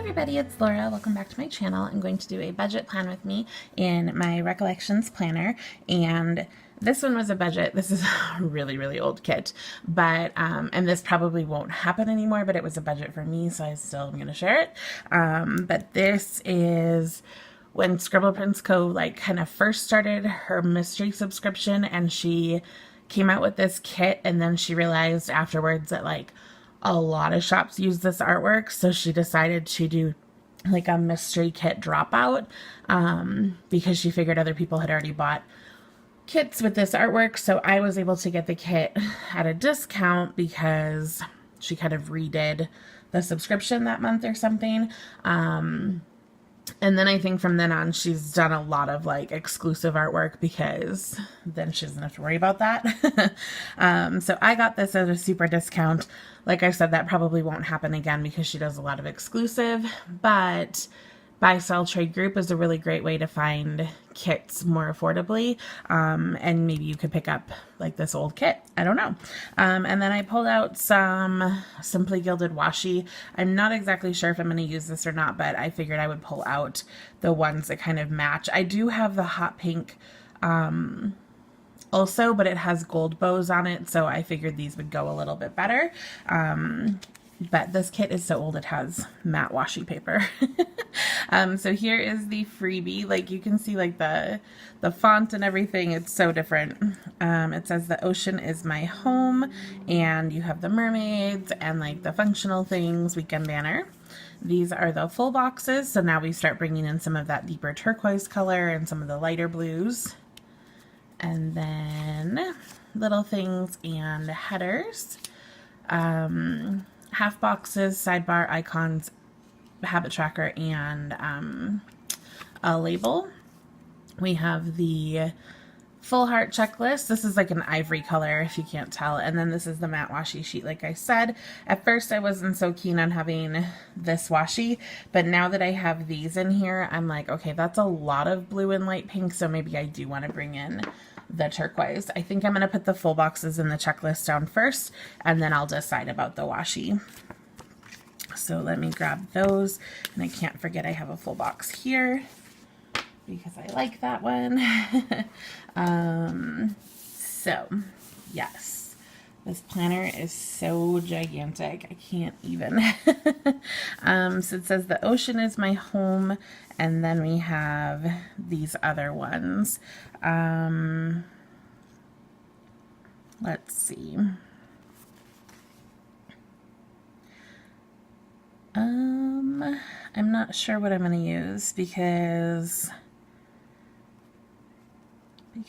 everybody, it's Laura. Welcome back to my channel. I'm going to do a budget plan with me in my Recollections planner, and this one was a budget. This is a really old kit, but and this probably won't happen anymore, but it was a budget for me, so I still am going to share it. But this is when Scribble Prints Co. kind of first started her mystery subscription, and she came out with this kit, and then she realized afterwards that a lot of shops use this artwork, so she decided to do a mystery kit dropout because she figured other people had already bought kits with this artwork. So I was able to get the kit at a discount because she kind of redid the subscription that month or something. And then I think from then on, she's done a lot of exclusive artwork because then she doesn't have to worry about that. So I got this at a super discount. Like I said, that probably won't happen again because she does a lot of exclusive, but Buy Sell Trade Group is a really great way to find kits more affordably. And maybe you could pick up this old kit. I don't know. And then I pulled out some Simply Gilded washi. I'm not exactly sure if I'm going to use this or not, but I figured I would pull out the ones that kind of match. I do have the hot pink also, but it has gold bows on it, so I figured these would go a little bit better. But this kit is so old it has matte washi paper. So here is the freebie. You can see the font and everything. It's so different. It says the ocean is my home, and you have the mermaids and the functional things, weekend banner. These are the full boxes, so now we start bringing in some of that deeper turquoise color and some of the lighter blues. And then little things and headers. Half boxes, sidebar, icons, habit tracker, and a label. We have the full heart checklist. This is an ivory color if you can't tell. And then this is the matte washi sheet. Like I said, at first I wasn't so keen on having this washi, but now that I have these in here, I'm like, okay, that's a lot of blue and light pink, so maybe I do want to bring in the turquoise. I think I'm going to put the full boxes in the checklist down first, and then I'll decide about the washi. So let me grab those, and I can't forget I have a full box here because I like that one. So yes, this planner is so gigantic, I can't even. So it says the ocean is my home, and then we have these other ones. Let's see. I'm not sure what I'm going to use because I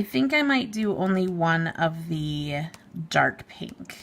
think I might do only one of the dark pink.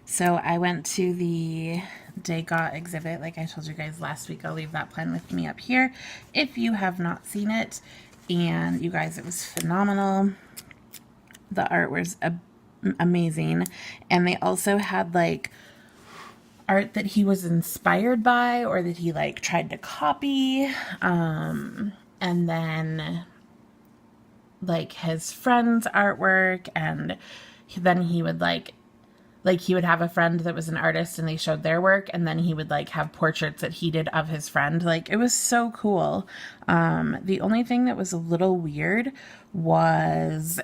So I went to the Degas Exhibit, like I told you guys last week. I'll leave that plan with me up here if you have not seen it. And you guys, it was phenomenal. The art was amazing. And they also had art that he was inspired by or that he tried to copy. And then his friend's artwork, and then he would he would have a friend that was an artist and they showed their work, and then he would have portraits that he did of his friend. It was so cool. The only thing that was a little weird was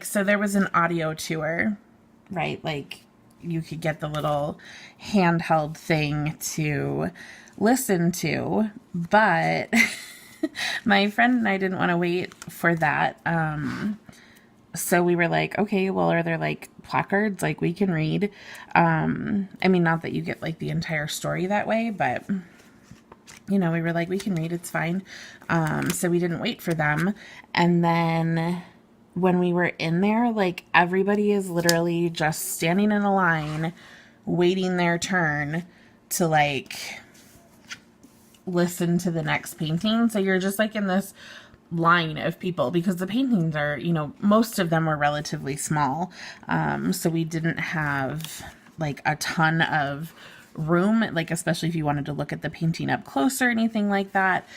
so there was an audio tour, right? You could get the little handheld thing to listen to, but my friend and I didn't want to wait for that. So we were like, okay, well, are there like placards like we can read? I mean, not that you get like the entire story that way, but we were like, we can read, it's fine. So we didn't wait for them. And then when we were in there, like everybody is literally just standing in a line, waiting their turn to like listen to the next painting. So you're just like in this line of people because the paintings are, most of them were relatively small. So we didn't have like a ton of room, like especially if you wanted to look at the painting up close or anything like that.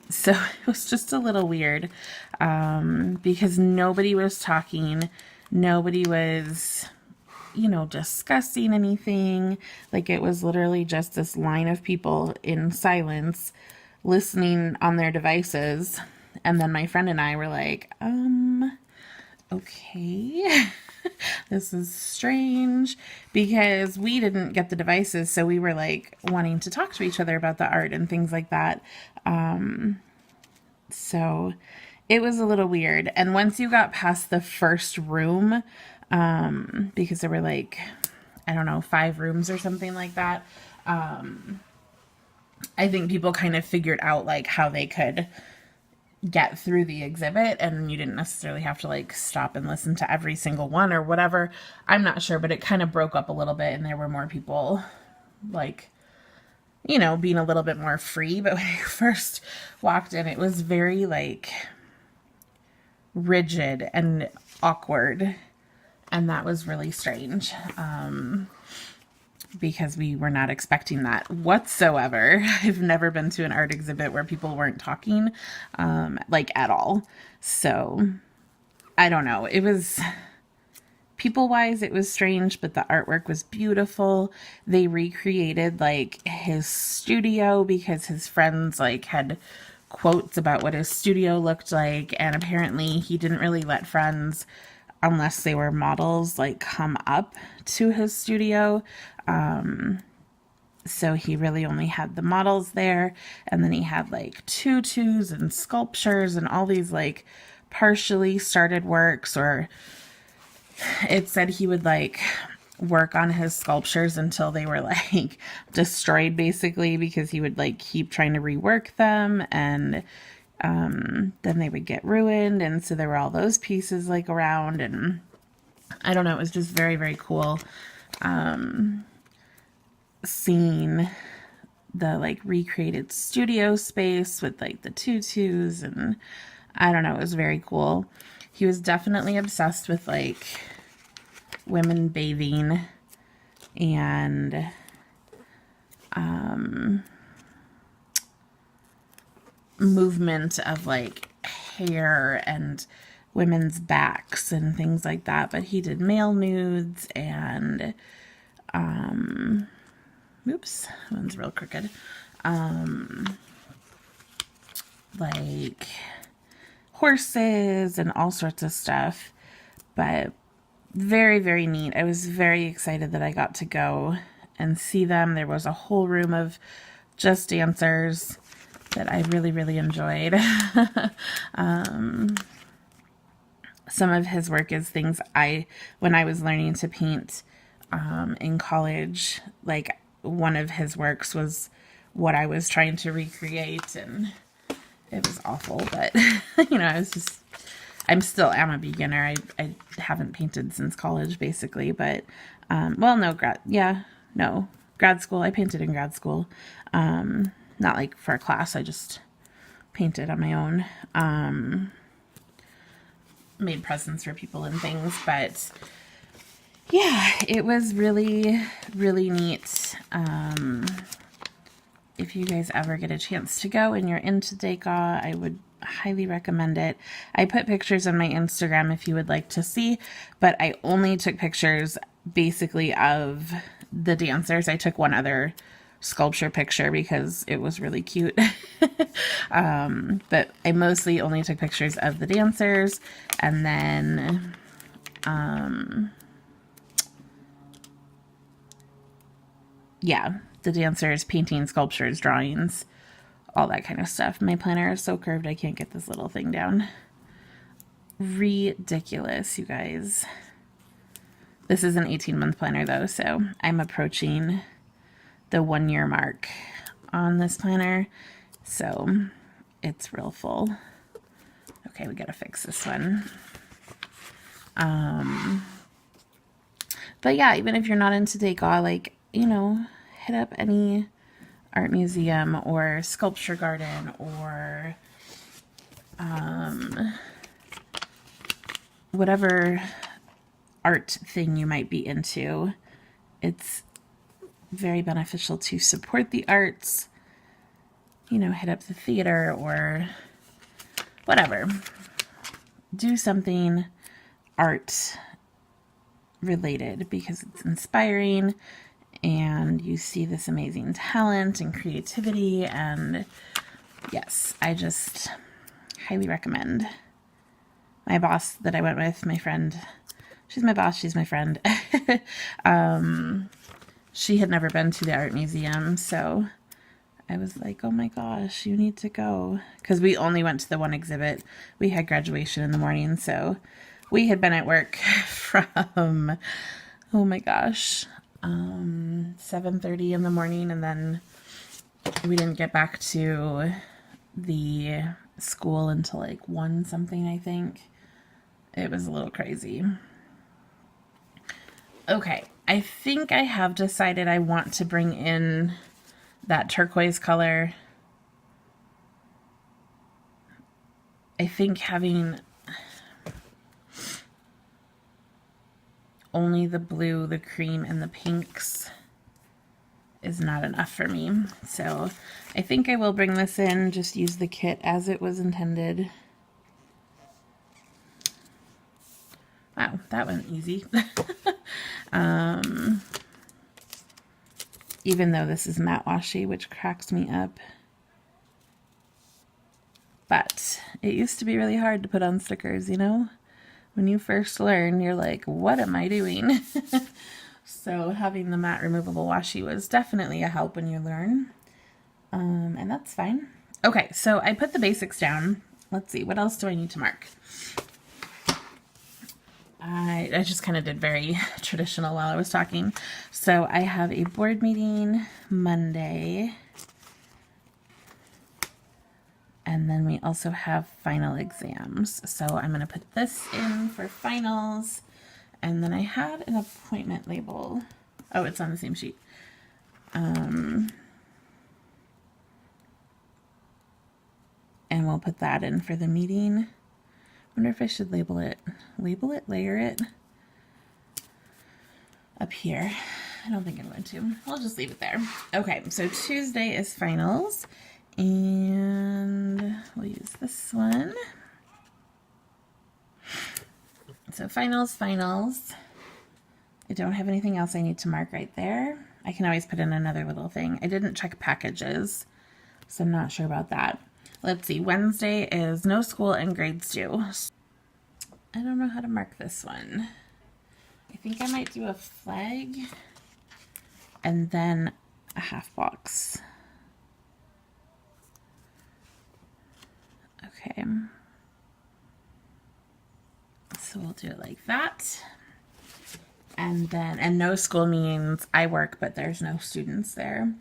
So it was just a little weird because nobody was talking, nobody was discussing anything. Like it was literally just this line of people in silence listening on their devices. And then my friend and I were like, okay, this is strange because we didn't get the devices. So we were like wanting to talk to each other about the art and things like that. So it was a little weird. And once you got past the first room, because there were like, I don't know, 5 rooms or something like that. I think people kind of figured out like how they could get through the exhibit and you didn't necessarily have to like stop and listen to every single one or whatever. I'm not sure, but it kind of broke up a little bit and there were more people like, being a little bit more free. But when I first walked in, it was very like rigid and awkward. And that was really strange because we were not expecting that whatsoever. I've never been to an art exhibit where people weren't talking like at all. So I don't know. It was people-wise, it was strange, but the artwork was beautiful. They recreated like his studio because his friends like had quotes about what his studio looked like. And apparently he didn't really let friends, unless they were models, like come up to his studio. So he really only had the models there. And then he had like tutus and sculptures and all these like partially started works, or it said he would like work on his sculptures until they were like destroyed basically, because he would like keep trying to rework them and then they would get ruined. And so there were all those pieces like around, and I don't know, it was just very, very cool seeing the like recreated studio space with like the tutus, and I don't know, it was very cool. He was definitely obsessed with like women bathing and movement of like hair and women's backs and things like that. But he did male nudes and oops, one's real crooked. Like horses and all sorts of stuff. But very, very neat. I was very excited that I got to go and see them. There was a whole room of just dancers that I really, really enjoyed. Some of his work is things when I was learning to paint in college, like one of his works was what I was trying to recreate, and it was awful, but I'm still a beginner. I haven't painted since college basically, but grad school. I painted in grad school. Not like for a class, I just painted on my own. Made presents for people and things, but yeah, it was really, really neat. If you guys ever get a chance to go and you're into Degas, I would highly recommend it. I put pictures on my Instagram if you would like to see, but I only took pictures basically of the dancers. I took one other sculpture picture because it was really cute. But I mostly only took pictures of the dancers, and then the dancers, painting, sculptures, drawings, all that kind of stuff. My planner is so curved I can't get this little thing down. ridiculous, you guys. This is an 18-month planner though, so I'm approaching the 1-year mark on this planner, so it's real full. Okay, we gotta fix this one. But yeah, even if you're not into Degas, like, you know, hit up any art museum or sculpture garden or whatever art thing you might be into. It's very beneficial to support the arts. You know, hit up the theater or whatever. Do something art related because it's inspiring and you see this amazing talent and creativity, and yes, I just highly recommend. My boss that I went with, my friend, she's my boss, she's my friend. She had never been to the art museum, so I was like, oh my gosh, you need to go. Because we only went to the one exhibit. We had graduation in the morning, so we had been at work from, oh my gosh, 7:30 in the morning, and then we didn't get back to the school until like 1 something, I think. It was a little crazy. Okay, I think I have decided I want to bring in that turquoise color. I think having only the blue, the cream, and the pinks is not enough for me. So I think I will bring this in, just use the kit as it was intended. Wow, that went easy. Even though this is matte washy, which cracks me up. But it used to be really hard to put on stickers, you know? When you first learn, you're like, what am I doing? So having the matte removable washi was definitely a help when you learn. And that's fine. Okay, so I put the basics down. Let's see, what else do I need to mark? I just kind of did very traditional while I was talking. So I have a board meeting Monday. And then we also have final exams. So I'm going to put this in for finals. And then I had an appointment label. Oh, it's on the same sheet. And we'll put that in for the meeting. Wonder if I should label it, layer it up here. I don't think I'm going to. I'll just leave it there. Okay, so Tuesday is finals, and we'll use this one. So finals. I don't have anything else I need to mark right there. I can always put in another little thing. I didn't check packages, so I'm not sure about that. Let's see, Wednesday is no school and grades due. I don't know how to mark this one. I think I might do a flag and then a half box. Okay. So we'll do it like that. And then, and no school means I work, but there's no students there.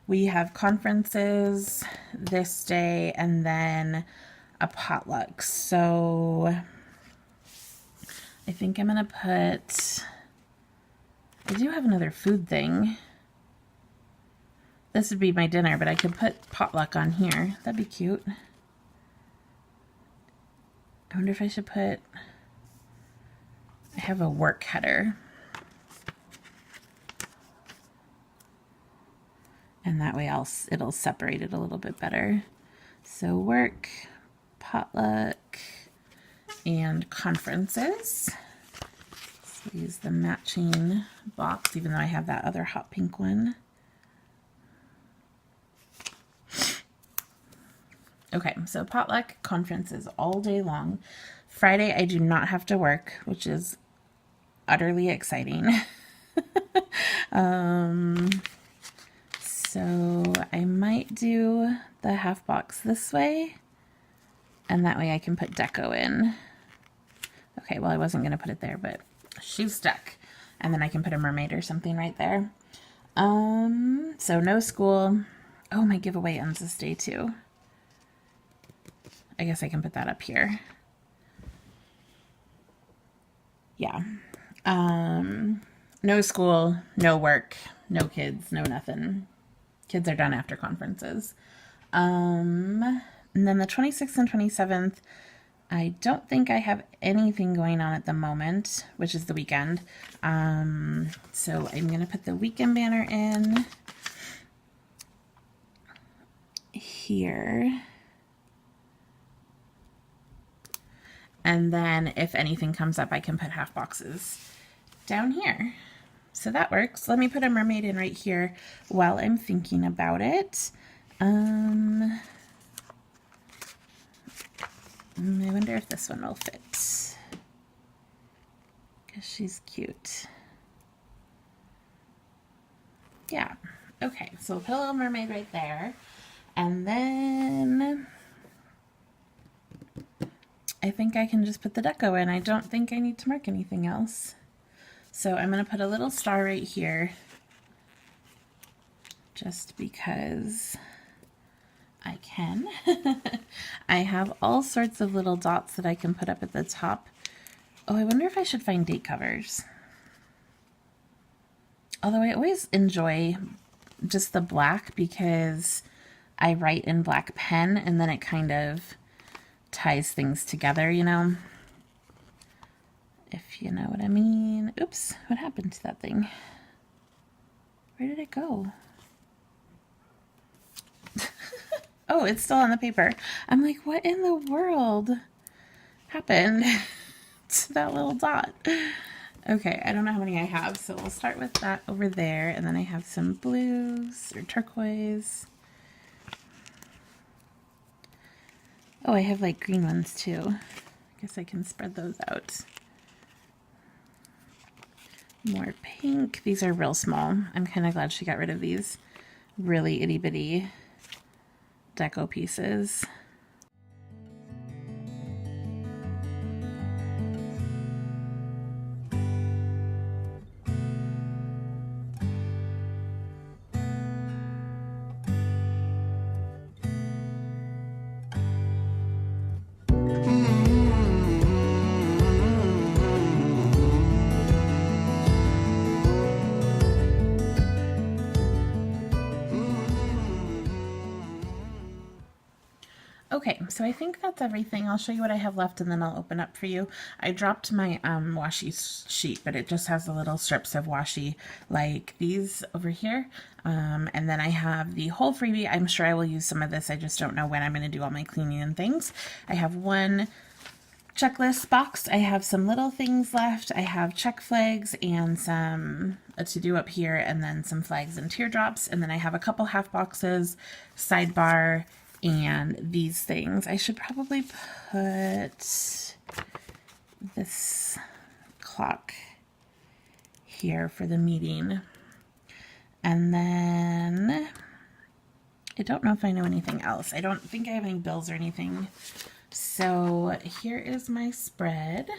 We have conferences this day and then a potluck. So I think I'm going to put, I do have another food thing. This would be my dinner, but I could put potluck on here. That'd be cute. I wonder if I should put, I have a work header. And that way it'll separate it a little bit better. So work, potluck, and conferences. So use the matching box, even though I have that other hot pink one. Okay, so potluck, conferences all day long. Friday I do not have to work, which is utterly exciting. So I might do the half box this way, and that way I can put deco in. Okay, well, I wasn't going to put it there, but she's stuck. And then I can put a mermaid or something right there. So no school. Oh, my giveaway ends this day too. I guess I can put that up here. Yeah. No school, no work, no kids, no nothing. Kids are done after conferences. And then the 26th and 27th, I don't think I have anything going on at the moment, which is the weekend. So I'm going to put the weekend banner in here. And then if anything comes up, I can put half boxes down here. So that works. Let me put a mermaid in right here while I'm thinking about it. I wonder if this one will fit, because she's cute. Yeah. Okay, so we'll put a little mermaid right there. And then I think I can just put the deco in. I don't think I need to mark anything else. So I'm going to put a little star right here, just because I can. I have all sorts of little dots that I can put up at the top. Oh, I wonder if I should find date covers. Although I always enjoy just the black because I write in black pen and then it kind of ties things together, you know? If you know what I mean. Oops, what happened to that thing? Where did it go? Oh, it's still on the paper. I'm like, what in the world happened to that little dot? Okay, I don't know how many I have, so we'll start with that over there, and then I have some blues or turquoise. Oh, I have like green ones too. I guess I can spread those out. More pink. These are real small. I'm kind of glad she got rid of these really itty bitty deco pieces. Okay, so I think that's everything. I'll show you what I have left and then I'll open up for you. I dropped my washi sheet, but it just has the little strips of washi like these over here. And then I have the whole freebie. I'm sure I will use some of this. I just don't know when I'm going to do all my cleaning and things. I have one checklist box. I have some little things left. I have check flags and some to do up here, and then some flags and teardrops. And then I have a couple half boxes, sidebar, and these things. I should probably put this clock here for the meeting. And then I don't know if I know anything else. I don't think I have any bills or anything. So here is my spread.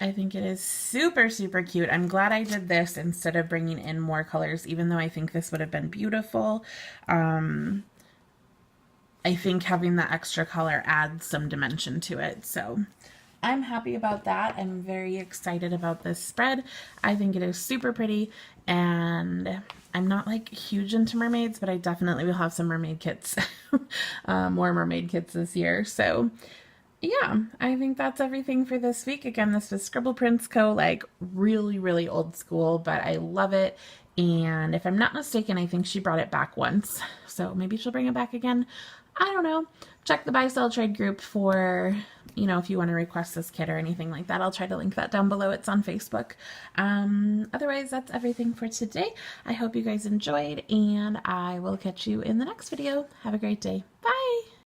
I think it is super, super cute. I'm glad I did this instead of bringing in more colors, even though I think this would have been beautiful. I think having the extra color adds some dimension to it. So I'm happy about that. I'm very excited about this spread. I think it is super pretty, and I'm not like huge into mermaids, but I definitely will have some mermaid kits, more mermaid kits this year. So yeah, I think that's everything for this week. Again, this was Scribble Prints Co., like really, really old school, but I love it. And if I'm not mistaken, I think she brought it back once. So maybe she'll bring it back again. I don't know. Check the Buy Sell Trade group for, you know, if you want to request this kit or anything like that. I'll try to link that down below. It's on Facebook. Otherwise, that's everything for today. I hope you guys enjoyed, and I will catch you in the next video. Have a great day. Bye!